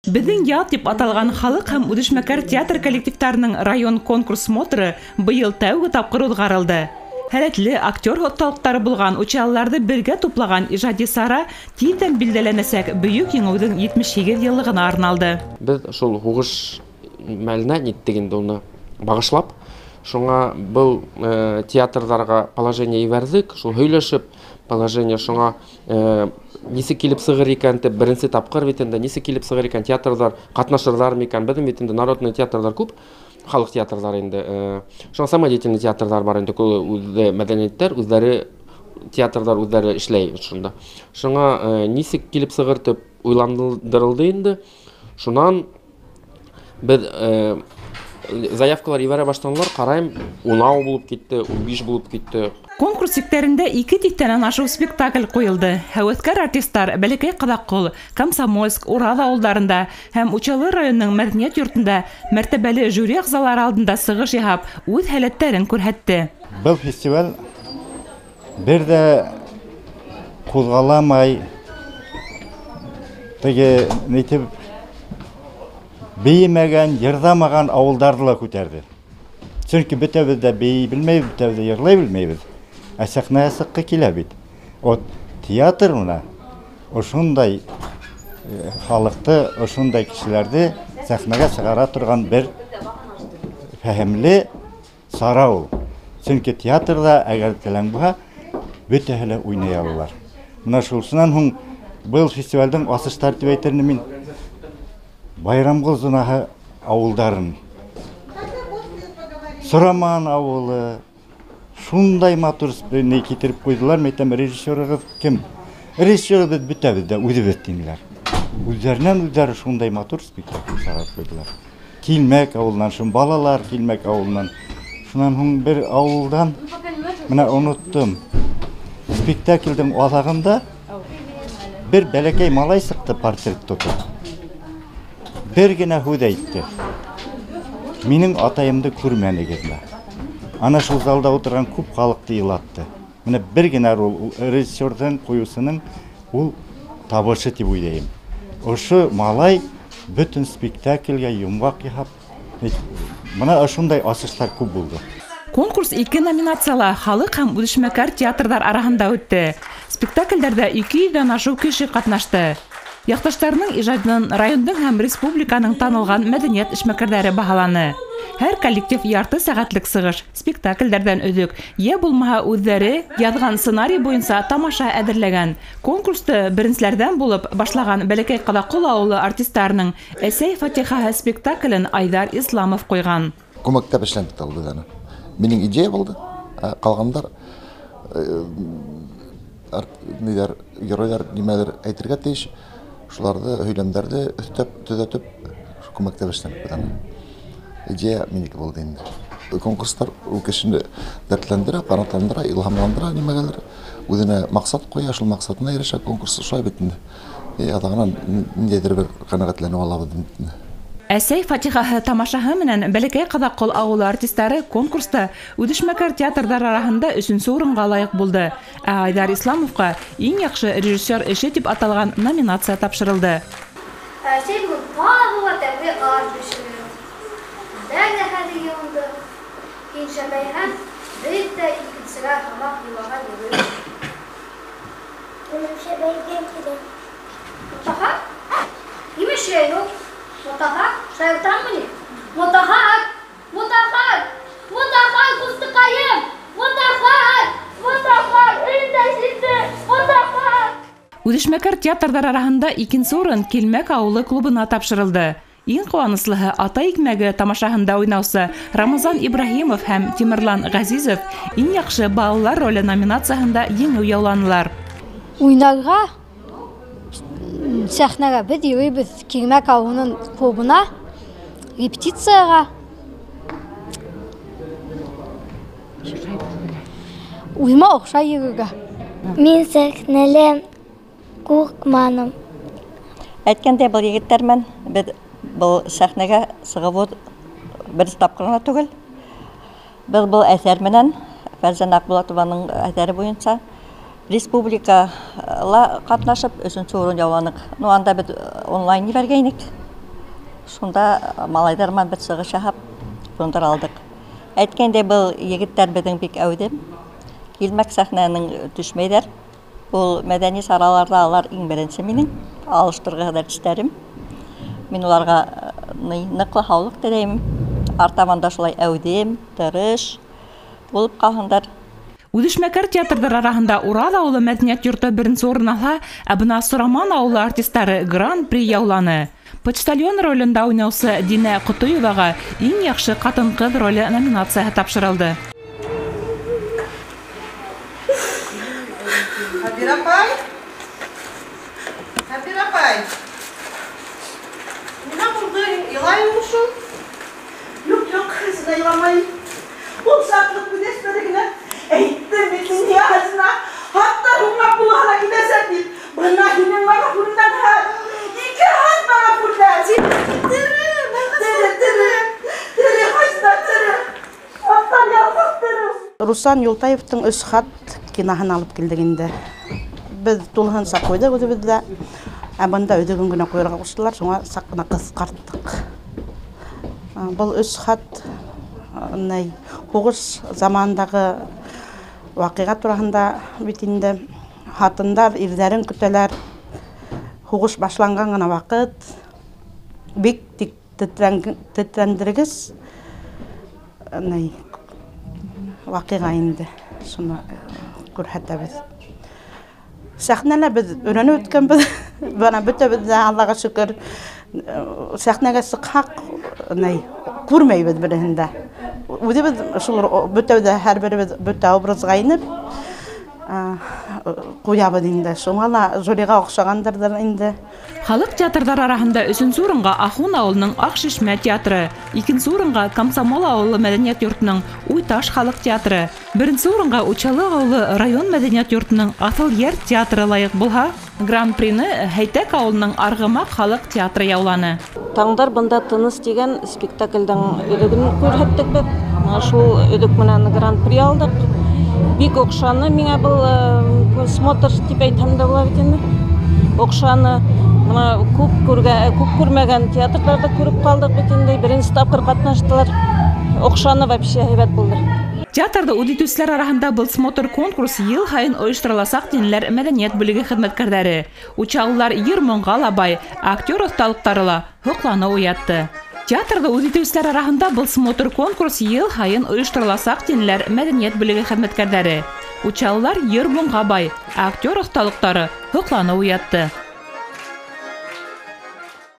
Біздің ял деп аталған халық һәм үдешмәкәр театр коллективтарының район конкурс смотры быйыл тәүге тапкыр узгарылды. Һәләтле актер отталыктары булган учалларды бергә туплаган ижади сара тиздән билдәләнәсәк бөек еңүнең 78 еллыгына арналды. Без шул хугыш мәлне ниттегендә уны багышлап, шуңа был театрларга положение ибәрдек, шул һөйләшеп положение шуңа Нисек килеп сыгыр икән дип беренче тапкыр бит инде нисек килеп сыгыр икән театрлар катнашырлар микән безнең бит инде народный театрлар күп халык театрлары инде шуңа самодеятельный театрлар бар инде үзе мәдәнияттәр үзләре театрлар үзләре эшләй шунда шуңа нисек килеп сыгыр дип уйландырылды инде шуннан без заявкалар ибәрә башланлар карайм 10 булып китте 15 булып китте. Конкурс сиктерендә 2 тиктәннән ашу спектакль куелды. Һәвәскәр артистлар Бәләкәй Кадаккол, Комсомольск, Урал авылларында һәм Учалы районының мәдәният йортында мәртәбәле жюри әгъзалары алдында сыгыш яһап, үз һәләтләрен күрһәтте. Бұл фестиваль бер дә кузгаламай теге нитеп беймәгән, йырдамаган авылдарды ла күтәрде. Чөнки бөтәбез дә бей белмәйбез, бөтәбез дә йырлай белмәйбез. Ә сәхнәгә сыкка килә бит. От театр менә ошондай халыкты, ошондай кешеләрне сәхнәгә чыгара торган бер фәһемле сара ул. Чөнки театрда әгәр теләң булса, бөтәһе лә уйный алалар. Менә шулсынан һуң быел фестивальдың асыштар дип әйтермен мин Байрамгол зонаһы авылдарын. Сораман авылы шундай матур не китереп куйдылар. Мәйтәм режиссерыгыз кем? Режиссерыбыз бөтәбез дә үзебез диләр. Үзләреннән үзләре шундай матур спектакль сарап куйдылар. Килмәк авылдан шун балалар килмәк авылдан. Шуннан һуң бер авылдан менә оныттым. Спектакльдең алагында бер бәләкәй малай сыкты портрет тотып. Бер генә һүз әйтте. Минең атаемды күрмәнегезме? Ана шул залда утырган күп халыкты елатты. Менә бер генә роль режиссердан куюсының ул табышы дип уйлыйм. Ошы малай бөтен спектакльгә йомгак яһап, менә ошондай асышлар күп булды. Конкурс 2 номинациялы халык һәм үдешмәкәр театрдар арасында үтте. Спектакльләрдә 200-дән ашу кеше катнашты. Якташларның иҗатының районның һәм республиканың танылган мәдәният эшмәкәрләре баһаланы. Һәр коллектив ярты сәгатьлек сыгыш спектакльләрдән өҙөк, я булмаһа үҙләре язган сценарий буенча тамаша әҙерләгән. Конкурсты беренселәрдән булып башлаган Бәләкәй Кадаккол авылы артистларының Әсәй Фатихаһы спектаклен Айдар Исламов куйган. Күмәктә эшләндек алды аны. Минең идея булды. Калгандар ниләр геройлар нимәләр әйтергә тиеш. Шуларды һөйләмдәрде өстәп төзәтеп күмәктә эшләндек аны. Идея минеке булды инде. Конкурслар ул кешене дәртләндерә, канатландыра, илһамландыра нимәгәлер. Үзенә максат куя, шул максатына ирешә конкурс шулай бит инде. Адагынан ниндидер бер канәгатьләнү алабыз инде. Әсәй Фатихаһы тамашаһы менән Бәләкәй Кадаккол авылы артистлары конкурста үдешмәкәр театрдар арасында 3нче урынга лайык булды. Ә Айдар Исламовка иң яхшы режиссер эше дип аталган номинация тапшырылды. Әсәй бу тагы тәбе артишы. Дәгә хәле юнды. Иншаллаһ, битә икенчегә тамак юлга йөрү. Иншаллаһ бәйгән килә. Таһа? Имеше юк. Мутаха, шайтанмыни? Мутаха, кустыкайым. Мутаха, инде, мутаха. Үдешмәкәр театрдар арасында 2нче урын Килмәк авылы клубына тапшырылды. Иң куаныслыһы ата икмәге тамашаһында уйнаучы Рамазан Ибраһимов һәм Тимерлан Газизов иң яхшы балалар роле номинациясында еңү яуланылар. Уйнарга сәхнәгә без йөрибез Килмәк авылының клубына репетицияга. Уйма охшай йөрергә. Мин сәхнәлән куркманым. Әйткәндә бу егетләрмен без бу сәхнәгә сыгып бер тапкырына түгел. Без бу әсәр менән Фәрзән Акбулатованың әсәре буенча республикала катнашып 3нче урын яуладык. Ну анда без онлайн бергәйник. Сонда малайдарман бит сыгы шахап бундар алдык. Әйткәндә был егеттәр безнең бик әүдем. Килмәк сәхнәнең төшмәйләр. Ул мәдәни сараларда алар иң беренче минем алыштырга дәресләрем. Мин уларга ныклы хаулык теләйм. Артаманда шулай әүдем, тырыш булып калгандар. Үдешмәкәр театрдар арасында Урал авылы мәдәният йорты беренче урын ала, ә бына Сураман авылы артистлары Гран-при яуланы. Почтальон ролендә уйнаучы Динә Кутуевага иң яхшы катын-кыз роле номинациясе тапшырылды. Хабир апай. Нина булды, илаймышын? Yok, сина иламайым. Ул саклык бүдеспедегенә әйтте битен язына. Хатта руңа булгана кидәсәк дип. Бына һинең мага фурдан һәр. Ике хат мага фурдан. Тере, хәзер тере. Аттан ялгыз тере. Руслан Юлтаевтың 3 хат кинаһын алып килдек инде. Без тулыһын сакойдык үзебездә. Ә бында өдөгөн генә куярга куштылар, шуңа сакына кыскарттык. Бұл 3 хат хугыш замандагы вакыйга турасында бит инде. Хатындар ирдәрен көтәләр. Хугыш башланган гына вакыт. Бик тетрәндергез вакыйга инде. Шуны күрһәтәбез. Сәхнәләр без өйрәнеп үткәнбез. Бана бөтәбез дә Аллага шөкер. Сәхнәгә сыкхак күрмәйбез берендә. Үзебез шул бөтәүдә һәрберебез бөтә образга инеп куябыз инде. Шуңа жюрига охшагандырдыр инде. Халык театрдар арасында 3нче урынга Ахун авылының Акшишмә театры, 2нче урынга Комсомол авылы мәдәният йортының Уйташ халык театры, 1нче урынга Учалык авылы район мәдәният йортының Асыл Ер театры лайык булһа, Гран-прины Хәйтәк авылының Аргымак халык театры яуланы. Таңдар бында тыныс дигән спектакльдән өдөгөн күрһәттек бит. Шул өдөк менән Гран-при алдык. Бик окшаны миңа был смотр дип әйтәм дә була бит инде. Окшаны күп күрмәгән театрларда күреп калдык бит инде. Беренче тапкыр катнаштылар. Окшаны вообще һәйбәт булды. Театрда үдитүчеләр арасында был смотр конкурс ел һайын оештырыласак динләр мәдәният бүлеге хезмәткәрләре. Учалылар Ермонга Лабай актер осталыктары хукланы уятты. Театрда үдитүчеләр арасында был смотр конкурс ел һайын оештырыласак динләр мәдәният бүлеге хезмәткәрләре. Учалылар Ермонга Лабай актер осталыктары хукланы уятты.